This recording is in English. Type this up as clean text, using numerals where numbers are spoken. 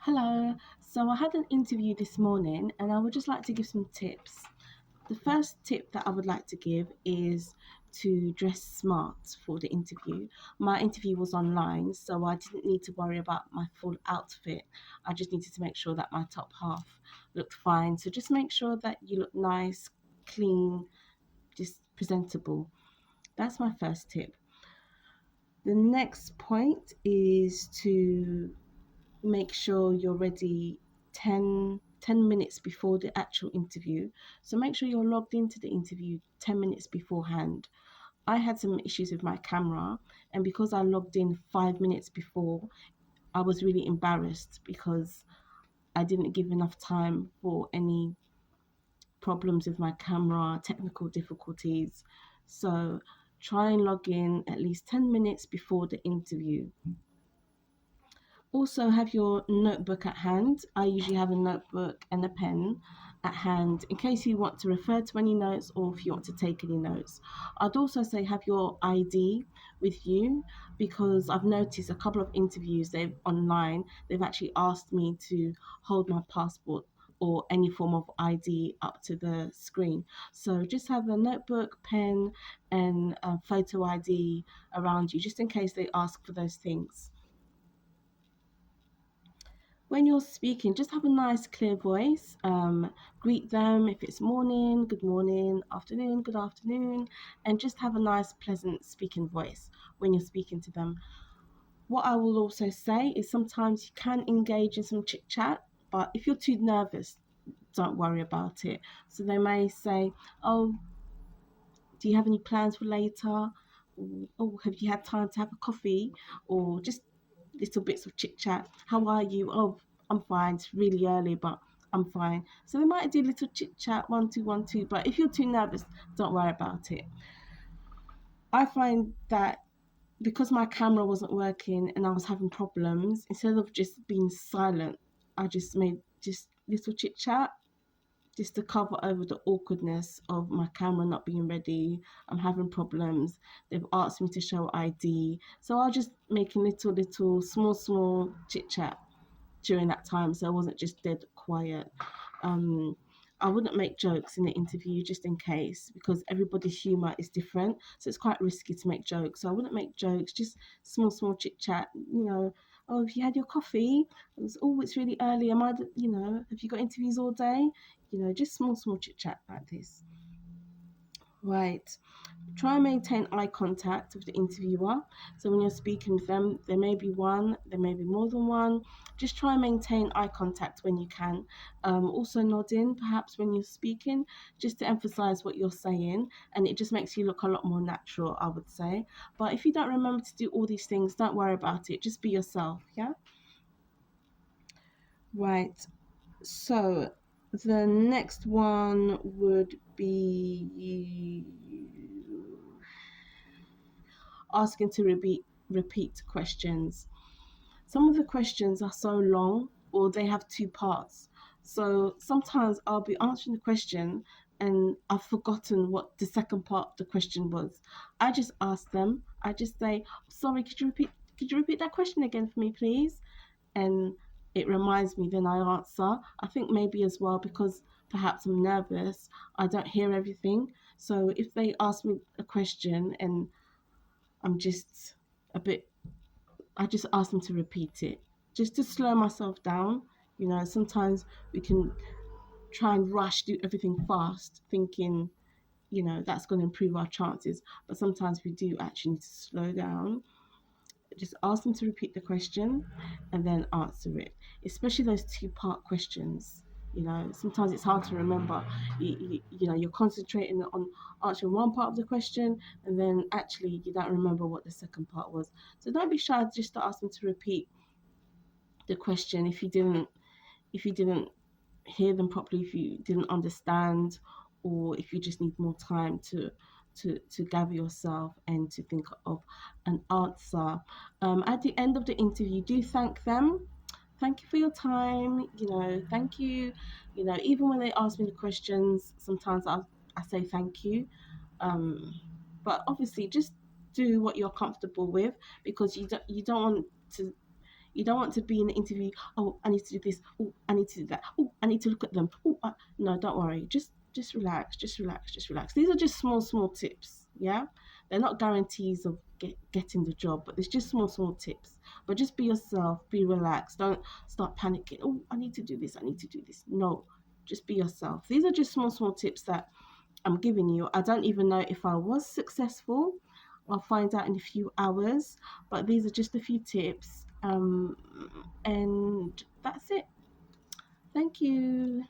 Hello. So I had an interview this morning and I would just like to give some tips. The first tip that I would like to give is to dress smart for the interview. My interview was online, so I didn't need to worry about my full outfit. I just needed to make sure that my top half looked fine. So just make sure that you look nice, clean, just presentable. That's my first tip. The next point is to make sure you're ready 10 minutes before the actual interview. So make sure you're logged into the interview 10 minutes beforehand. I had some issues with my camera, and because I logged in 5 minutes before, I was really embarrassed because I didn't give enough time for any problems with my camera, technical difficulties. So try and log in at least 10 minutes before the interview. Also, have your notebook at hand. I usually have a notebook and a pen at hand in case you want to refer to any notes or if you want to take any notes. I'd also say have your ID with you because I've noticed a couple of interviews they've actually asked me to hold my passport or any form of ID up to the screen. So just have a notebook, pen, and a photo ID around you just in case they ask for those things. When you're speaking, just have a nice, clear voice. Greet them if it's morning, good morning, afternoon, good afternoon, and just have a nice, pleasant speaking voice when you're speaking to them. What I will also say is sometimes you can engage in some chit chat, but if you're too nervous, don't worry about it. So they may say, "Oh, do you have any plans for later? Oh, have you had time to have a coffee?" Or just little bits of chit chat. How are you? Oh, I'm fine. It's really early, but I'm fine. So they might do little chit chat, 1 2 1 2. But if you're too nervous, don't worry about it. I find that because my camera wasn't working and I was having problems, instead of just being silent, I just made just little chit chat just to cover over the awkwardness of my camera not being ready. I'm having problems. They've asked me to show ID. So I'll just make a little, small chit chat during that time. So I wasn't just dead quiet. Um, I wouldn't make jokes in the interview just in case because everybody's humor is different. So it's quite risky to make jokes. So I wouldn't make jokes, just small chit chat. Oh, have you had your coffee? Oh, it's really early. Have you got interviews all day? Just small chit chat like this. Right. Try and maintain eye contact with the interviewer. So when you're speaking with them, there may be one, there may be more than one. Just try and maintain eye contact when you can. Also nod in perhaps when you're speaking, just to emphasize what you're saying, and it just makes you look a lot more natural, I would say. But if you don't remember to do all these things, don't worry about it. Just be yourself, yeah? Right. So the next one would be asking to repeat questions. Some of the questions are so long or they have two parts. So sometimes I'll be answering the question and I've forgotten what the second part of the question was. I just ask them, I just say, sorry, could you repeat that question again for me, please? And it reminds me, then I answer. I think maybe as well because perhaps I'm nervous, I don't hear everything. So if they ask me a question and I'm just a bit I just ask them to repeat it, just to slow myself down. Sometimes we can try and rush, do everything fast, thinking, that's going to improve our chances. But sometimes we do actually need to slow down. Just ask them to repeat the question and then answer it, especially those two-part questions. Sometimes it's hard to remember. You're concentrating on answering one part of the question, and then actually you don't remember what the second part was. So don't be shy just to ask them to repeat the question if you didn't hear them properly, if you didn't understand, or if you just need more time to gather yourself and to think of an answer. At the end of the interview, do thank them. Thank you for your time. Thank you. Even when they ask me the questions, sometimes I say thank you. Um, but obviously, just do what you're comfortable with because you don't want to You don't want to be in the interview. Oh, I need to do this. Oh, I need to do that. Oh, I need to look at them. Oh, no, don't worry. Just relax. Just relax. Just relax. These are just small tips. Yeah, they're not guarantees of getting the job, but it's just small tips. But just be yourself. Be relaxed. Don't start panicking. Oh, I need to do this. I need to do this. No, just be yourself. These are just small tips that I'm giving you. I don't even know if I was successful. I'll find out in a few hours. But these are just a few tips. And that's it. Thank you.